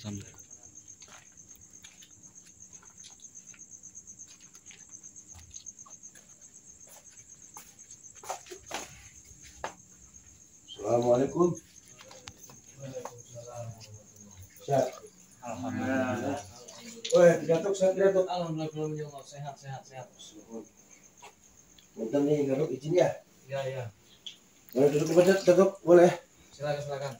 Sampai. Assalamualaikum. Sehat. Alhamdulillah. Wah, Datuk, sehat Datuk. Alhamdulillah, sehat. Bentar nih, Datuk izin ya. Ya. Boleh duduk di mana, Datuk? Boleh. Silakan.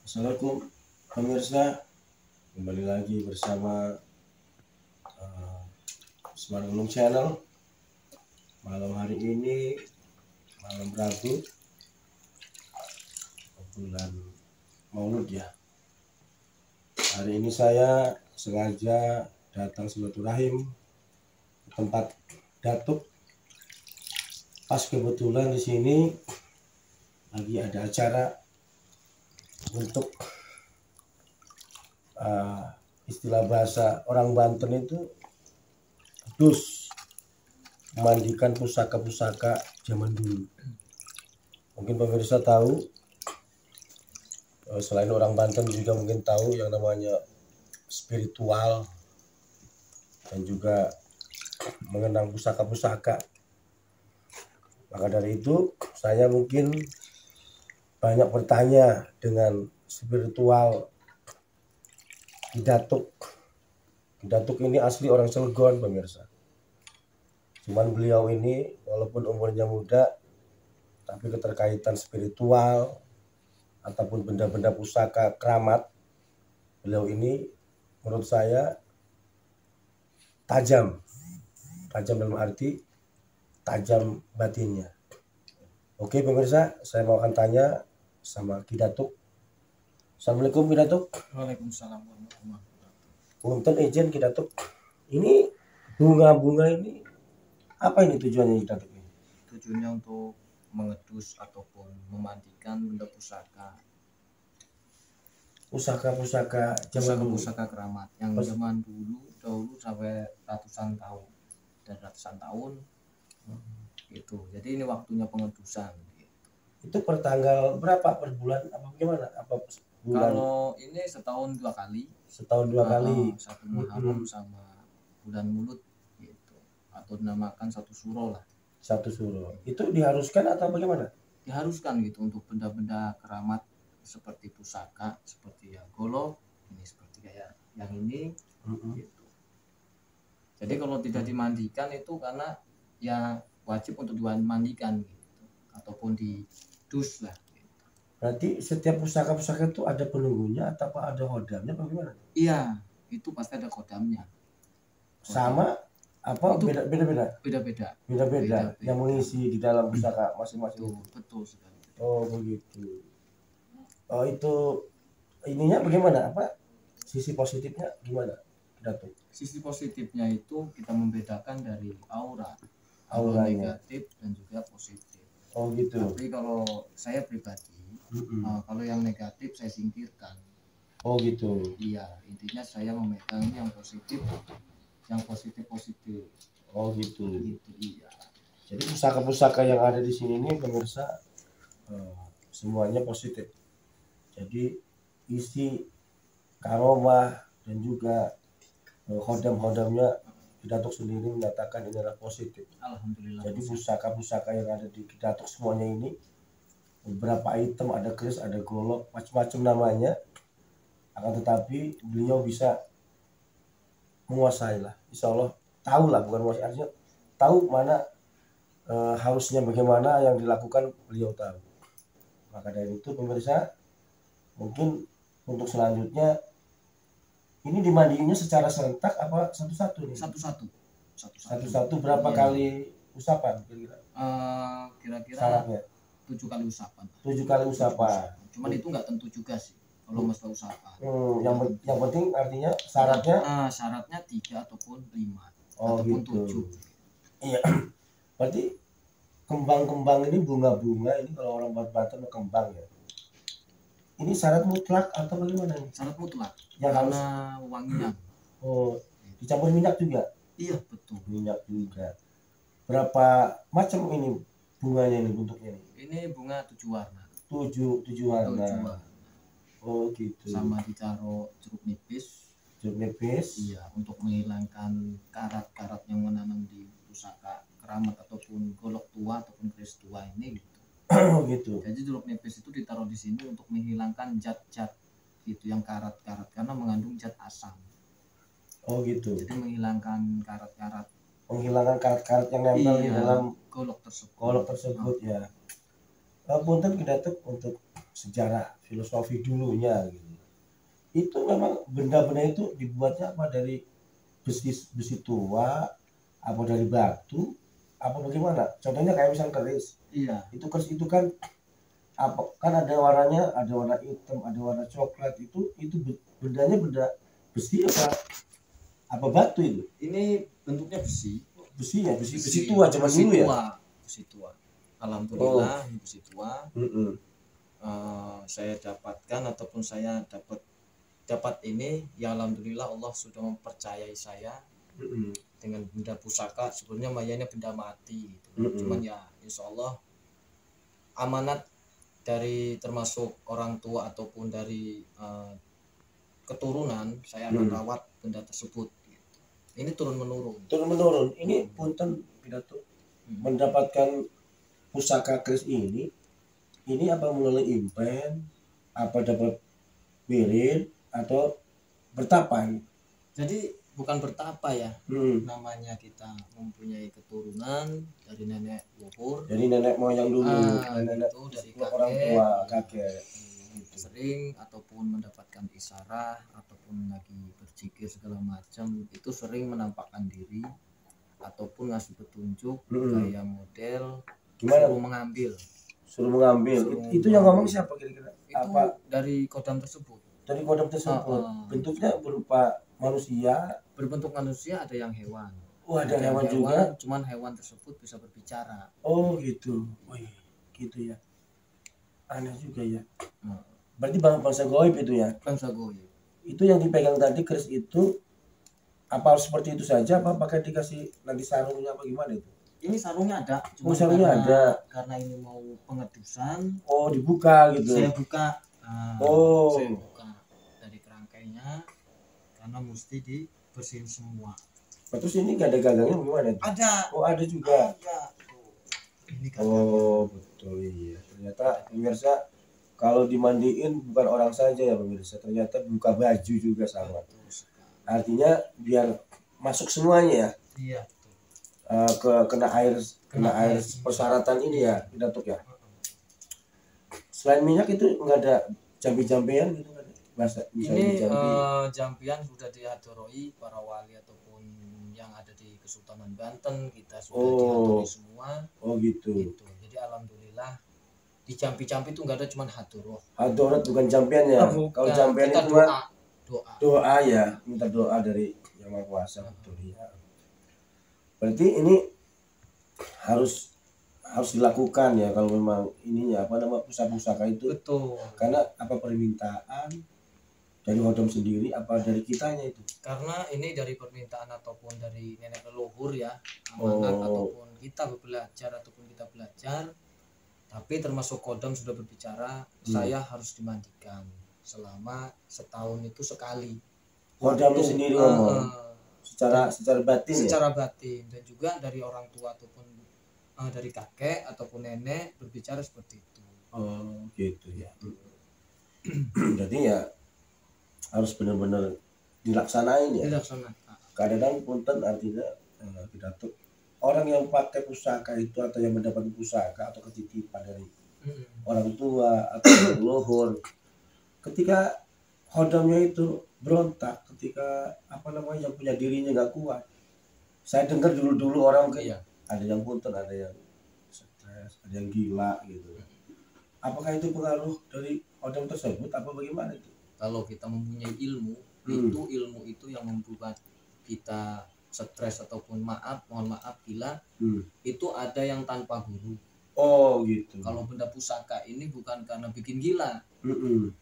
Assalamualaikum pemirsa, kembali lagi bersama Smart Gunung Channel. Malam hari ini malam Rabu, bulan Maulud ya. Hari ini saya sengaja datang silaturahim ke tempat Datuk. Pas kebetulan di sini lagi ada acara untuk istilah bahasa orang Banten itu dus, memandikan pusaka-pusaka zaman dulu. Mungkin pemirsa tahu, selain orang Banten juga mungkin tahu yang namanya spiritual dan juga mengenang pusaka-pusaka. Maka dari itu saya mungkin banyak bertanya dengan spiritual Ki Datuk. Ki Datuk ini asli orang Cilegon pemirsa. Cuman beliau ini walaupun umurnya muda, tapi keterkaitan spiritual ataupun benda-benda pusaka keramat, beliau ini menurut saya tajam dalam arti tajam batinnya. Oke pemirsa, saya mau akan tanya sama Ki Datuk. Assalamualaikum Ki Datuk. Waalaikumsalam warahmatullahi wabarakatuh. Punten izin Ki Datuk. Ini bunga-bunga ini apa ini tujuannya Ki Datuk? Tujuannya untuk mengedus ataupun memandikan benda pusaka Pusaka keramat yang zaman dahulu sampai ratusan tahun gitu. Jadi ini waktunya pengedusan gitu. Itu per tanggal berapa, per bulan apa bagaimana? Apa bulan? Kalau ini setahun dua kali. Satu Muharram sama bulan Mulut gitu. Atau dinamakan satu suro lah. Satu suro. Itu diharuskan atau bagaimana? Diharuskan gitu untuk benda-benda keramat seperti pusaka, seperti yang golok, ini seperti kayak yang ini gitu. Jadi kalau tidak dimandikan itu karena ya wajib untuk dimandikan gitu, ataupun didus lah gitu. Berarti setiap pusaka-pusaka itu ada penunggunya atau ada hodamnya bagaimana? Iya, itu pasti ada kodamnya. Sama apa itu beda-beda yang mengisi di dalam pusaka masing-masing. Betul sekali. Oh begitu. Oh itu ininya bagaimana, apa sisi positifnya gimana Datuk? Sisi positifnya itu kita membedakan dari Auranya negatif dan juga positif. Oh gitu. Tapi kalau saya pribadi kalau yang negatif saya singkirkan. Oh gitu. Iya, intinya saya memegang yang positif Oh gitu. Iya. Jadi pusaka-pusaka yang ada di sini ini pemirsa semuanya positif. Jadi isi karomah dan juga hodam-hodamnya Datuk sendiri menyatakan ini adalah positif. Alhamdulillah. Jadi pusaka-pusaka yang ada di Datuk semuanya ini beberapa item, ada keris, ada golok, macam-macam namanya. Akan tetapi beliau bisa menguasai lah, insya Allah tahu lah, bukan menguasai, artinya tahu mana harusnya bagaimana yang dilakukan, beliau tahu. Maka dari itu pemirsa, mungkin untuk selanjutnya ini dimandiinnya secara serentak apa satu-satu nih? Satu-satu berapa kali usapan kira-kira? Kira-kira Syaratnya 7 kali usapan. 7 kali usapan. Cuman itu nggak tentu juga sih kalau masalah usapan. Yang penting artinya syaratnya? Syaratnya 3 ataupun 5 ataupun gitu. 7. Iya. Berarti kembang-kembang ini, bunga-bunga ini kalau orang Banten kembang ya. Ini syarat mutlak atau bagaimana? Syarat mutlak. Yang karena wanginya. Oh, dicampur minyak juga? Iya betul. Minyak juga. Berapa macam ini bunganya ini bentuknya nih? Ini bunga 7 warna. 7 warna. 7 warna. Oh gitu. Sama ditaruh jeruk nipis. Jeruk nipis. Iya, untuk menghilangkan karat-karat yang menanam di pusaka keramat ataupun golok tua ataupun keris tua ini gitu. Oh gitu. Jadi jeruk nipis itu ditaruh di sini untuk menghilangkan zat-zat itu yang karat-karat karena mengandung zat asam. Oh gitu. Jadi menghilangkan karat-karat. Menghilangkan karat-karat yang nempel di dalam golok tersebut. Golok tersebut ya. Punten Kidatuk untuk sejarah filosofi dulunya gitu. Itu memang benda-benda itu dibuatnya apa dari besi tua, apa dari batu, apa bagaimana? Contohnya kayak misal keris. Iya. Itu keris itu kan apa kan ada warnanya, ada warna hitam, ada warna coklat, itu bendanya benda besi apa batu itu? Ini bentuknya besi. Besi ya, besi tua zaman dulu ya. Besi tua. Alhamdulillah besi tua. Saya dapatkan ataupun saya dapat ini ya, alhamdulillah Allah sudah mempercayai saya dengan benda pusaka. Sebenarnya mayanya benda mati gitu. Cuman ya insya Allah amanat dari termasuk orang tua ataupun dari keturunan saya akan rawat benda tersebut gitu. Ini turun menurun. Ini punten Kidatuk mendapatkan pusaka keris ini apa melalui impen, apa dapat wirid atau bertapa? Jadi bukan bertapa ya, namanya kita mempunyai keturunan dari nenek leluhur. Jadi nenek moyang dulu, nenek itu dari orang tua, kakek. Sering ataupun mendapatkan isyarat ataupun lagi berzikir segala macam itu sering menampakkan diri ataupun ngasih petunjuk kayak model gimana? Suruh mengambil. Itu yang ngomong siapa kira-kira? Itu apa? Dari kodam tersebut. Dari kodam tersebut. Bentuknya berupa manusia. Berbentuk manusia, ada yang hewan. Oh, ada hewan juga. Cuman hewan tersebut bisa berbicara. Oh gitu. Wih, gitu ya. Aneh juga ya. Berarti bangsa gaib itu ya? Bangsa gaib. Itu yang dipegang tadi keris itu apa harus seperti itu saja? Apa pakai dikasih nanti sarungnya apa gimana itu? Ini sarungnya ada. Oh, sarungnya ada. Karena ini mau pengedusan. Oh, dibuka gitu. Saya buka. Saya buka dari kerangkainya karena mesti dibersihin semua. Terus ini gak ada gagangnya gimana itu? Ada. Oh, ada juga. Ada. Ini oh, betul iya. Ternyata pemirsa kalau dimandiin bukan orang saja ya pemirsa, ternyata buka baju juga sama. Artinya biar masuk semuanya ya. Iya. Kena air persyaratan ini ya, Datuk ya. Selain minyak itu nggak ada jampi-jampian gitu kan? Ini jampian sudah diadoroi para wali ataupun yang ada di Kesultanan Banten, kita sudah diadoroi semua. Oh gitu. Jadi alhamdulillah di jampi-jampi itu nggak ada, cuman hadoroh. Hadoroh bukan jampian ya? Kalau jampian itu doa ya, minta doa dari Yang Maha Kuasa. Betul ya. Berarti ini harus dilakukan ya kalau memang ininya apa nama pusaka itu. Betul. Karena apa permintaan dari hodam sendiri apa dari kitanya itu? Karena ini dari permintaan ataupun dari nenek leluhur ya, amanat ataupun kita belajar. Tapi termasuk kodam sudah berbicara, saya harus dimandikan selama setahun itu sekali. Kodamnya sendiri ngomong. Secara batin secara batin, dan juga dari orang tua ataupun dari kakek ataupun nenek berbicara seperti itu. Oh gitu ya. Jadi ya harus benar-benar dilaksanain ya. Kadang punten artinya Kidatuk orang yang pakai pusaka itu atau yang mendapat pusaka atau ketitipan dari orang tua atau leluhur, ketika hodamnya itu berontak, ketika apa namanya yang punya dirinya nggak kuat. Saya dengar dulu orang ada yang punten, ada yang stres, ada yang gila gitu. Apakah itu pengaruh dari hodam tersebut apa bagaimana itu? Kalau kita mempunyai ilmu, ilmu itu yang membuat kita stres ataupun mohon maaf gila, itu ada yang tanpa guru. Oh gitu. Kalau benda pusaka ini bukan karena bikin gila,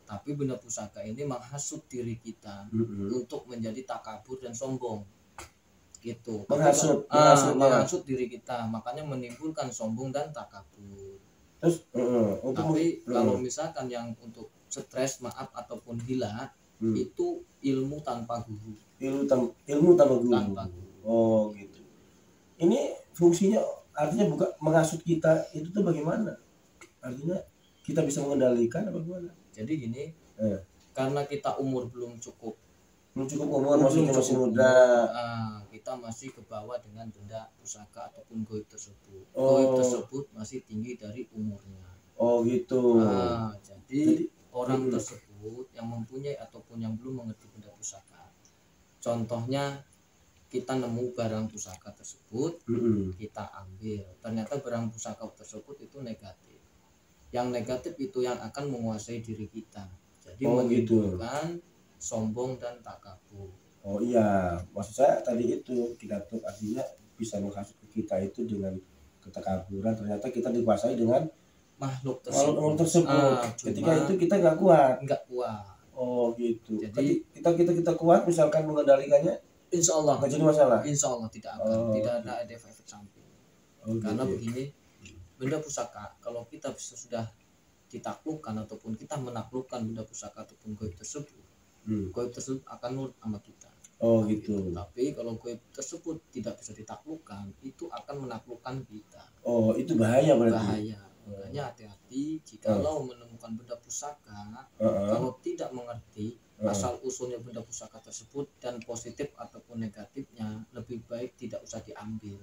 tapi benda pusaka ini menghasut diri kita untuk menjadi takabur dan sombong. gitu. Menghasut, menghasut diri kita, makanya menimbulkan sombong dan takabur. Terus Tapi kalau misalkan yang untuk stres, maaf ataupun gila, itu ilmu tanpa guru. Ilmu tanpa guru. Tanpa guru. Oh gitu. Ini fungsinya artinya bukan menghasut kita itu tuh bagaimana? Artinya kita bisa mengendalikan apa gimana? Jadi gini, karena kita umur belum cukup umur, maksudnya masih muda, kita masih ke bawah dengan benda pusaka ataupun goib tersebut. Oh. Goib tersebut masih tinggi dari umurnya. Oh gitu. Jadi orang tersebut yang mempunyai ataupun yang belum mengerti benda pusaka, contohnya kita nemu barang pusaka tersebut, kita ambil, ternyata barang pusaka tersebut itu negatif. Yang negatif itu yang akan menguasai diri kita, jadi menimbulkan sombong dan takabur. Oh iya, maksud saya tadi itu kita tuh artinya bisa menghasut kita itu dengan ketakaburan, ternyata kita dikuasai dengan makhluk tersebut. Ketika itu kita nggak kuat. Oh gitu. Jadi kita kuat, misalkan mengendalikannya, insya Allah nggak jadi masalah. Insya Allah tidak akan, tidak ada efek samping. Karena begini, benda pusaka kalau kita sudah ditaklukkan ataupun kita menaklukkan benda pusaka ataupun goib tersebut, goib tersebut akan nurut sama kita. Oh gitu. Tapi kalau goib tersebut tidak bisa ditaklukkan, itu akan menaklukkan kita. Oh itu bahaya berarti. Bahaya. Makanya hati-hati jikalau menemukan benda pusaka, kalau tidak mengerti asal usulnya benda pusaka tersebut dan positif ataupun negatifnya, lebih baik tidak usah diambil.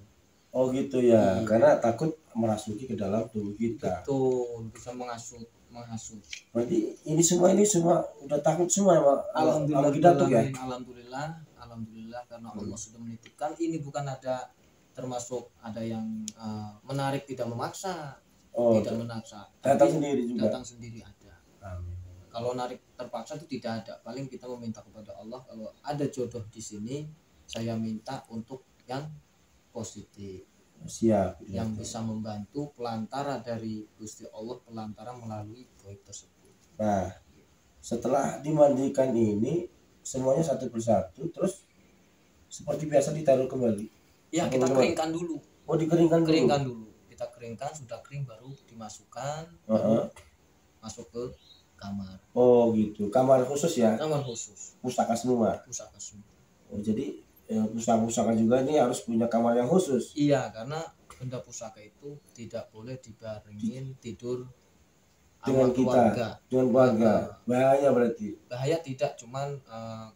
Oh gitu ya, karena takut merasuki ke dalam tubuh kita. Betul, bisa menghasut. Berarti ini semua udah takut semua ya, Pak? Alhamdulillah karena Allah sudah menitipkan. Ini bukan ada termasuk ada yang menarik, tidak memaksa, tidak memaksa. Datang sendiri juga. Datang sendiri ada. Amin. Kalau narik terpaksa itu tidak ada. Paling kita meminta kepada Allah, kalau ada jodoh di sini, saya minta untuk yang positif. Siap. Yang bisa membantu pelantara dari Gusti Allah, pelantara melalui goib tersebut. Nah, setelah dimandikan ini semuanya satu persatu, terus seperti biasa ditaruh kembali. Ya, kita keringkan dulu. Oh, dikeringkan dulu. Keringkan dulu. Kita keringkan, sudah kering baru dimasukkan, baru masuk ke kamar. Oh gitu. Kamar khusus ya? Kamar khusus. Pusaka semua. Oh, jadi pusaka juga ini harus punya kamar yang khusus. Iya, karena benda pusaka itu tidak boleh dibarengin tidur dengan keluarga. Dengan keluarga. Bahaya berarti. Bahaya tidak, cuman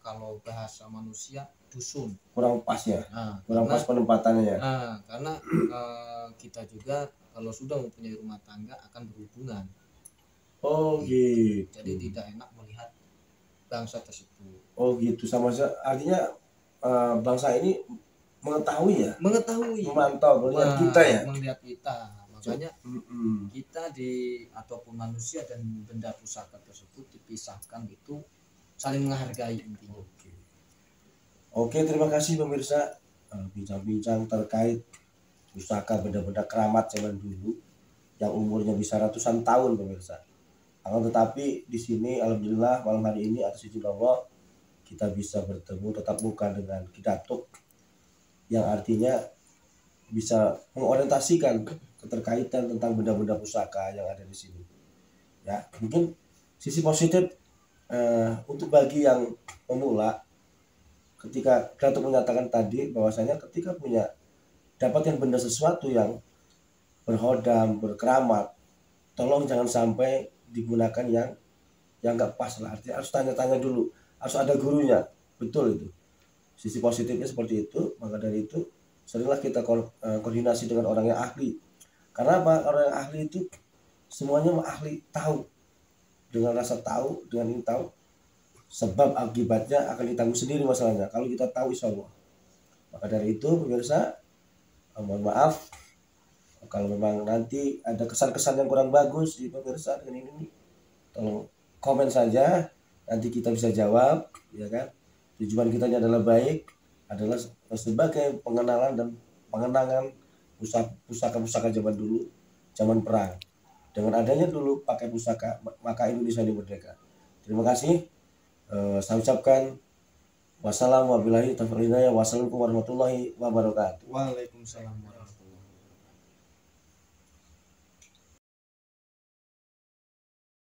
kalau bahasa manusia dusun. Kurang pas ya. Kurang pas penempatannya. Karena kita juga kalau sudah mempunyai rumah tangga akan berhubungan. Oh gitu. Jadi tidak enak melihat bangsa tersebut. Oh gitu, sama artinya bangsa ini mengetahui, memantau, melihat kita ya, makanya kita ataupun manusia dan benda pusaka tersebut dipisahkan, itu saling menghargai intinya. Oke, terima kasih pemirsa, bincang-bincang terkait pusaka benda-benda keramat zaman dulu yang umurnya bisa ratusan tahun pemirsa. Akan tetapi di sini alhamdulillah malam hari ini atas izin Allah kita bisa bertemu tatap muka dengan Kidatuk, yang artinya bisa mengorientasikan keterkaitan tentang benda-benda pusaka yang ada di sini. Ya, mungkin sisi positif untuk bagi yang pemula, ketika Kidatuk menyatakan tadi bahwasanya ketika dapat yang benda sesuatu yang berhodam, berkeramat, tolong jangan sampai digunakan yang nggak pas lah. Artinya harus tanya-tanya dulu, harus ada gurunya. Betul itu. Sisi positifnya seperti itu. Maka dari itu seringlah kita koordinasi dengan orang yang ahli. Karena apa? Orang yang ahli itu semuanya ahli, tahu. Dengan rasa tahu, dengan ingin tahu, sebab akibatnya akan ditanggung sendiri masalahnya. Kalau kita tahu insya Allah. Maka dari itu pemirsa, mohon maaf kalau memang nanti ada kesan-kesan yang kurang bagus di pemirsa dengan ini, tolong komen saja. Nanti kita bisa jawab, ya kan? Tujuan kita adalah adalah sebagai pengenalan dan pengenangan pusaka-pusaka zaman dulu, zaman perang. Dengan adanya dulu pakai pusaka, maka Indonesia ini merdeka. Terima kasih. Saya ucapkan Wassalamualaikum warahmatullahi wabarakatuh. Waalaikumsalam warahmatullahi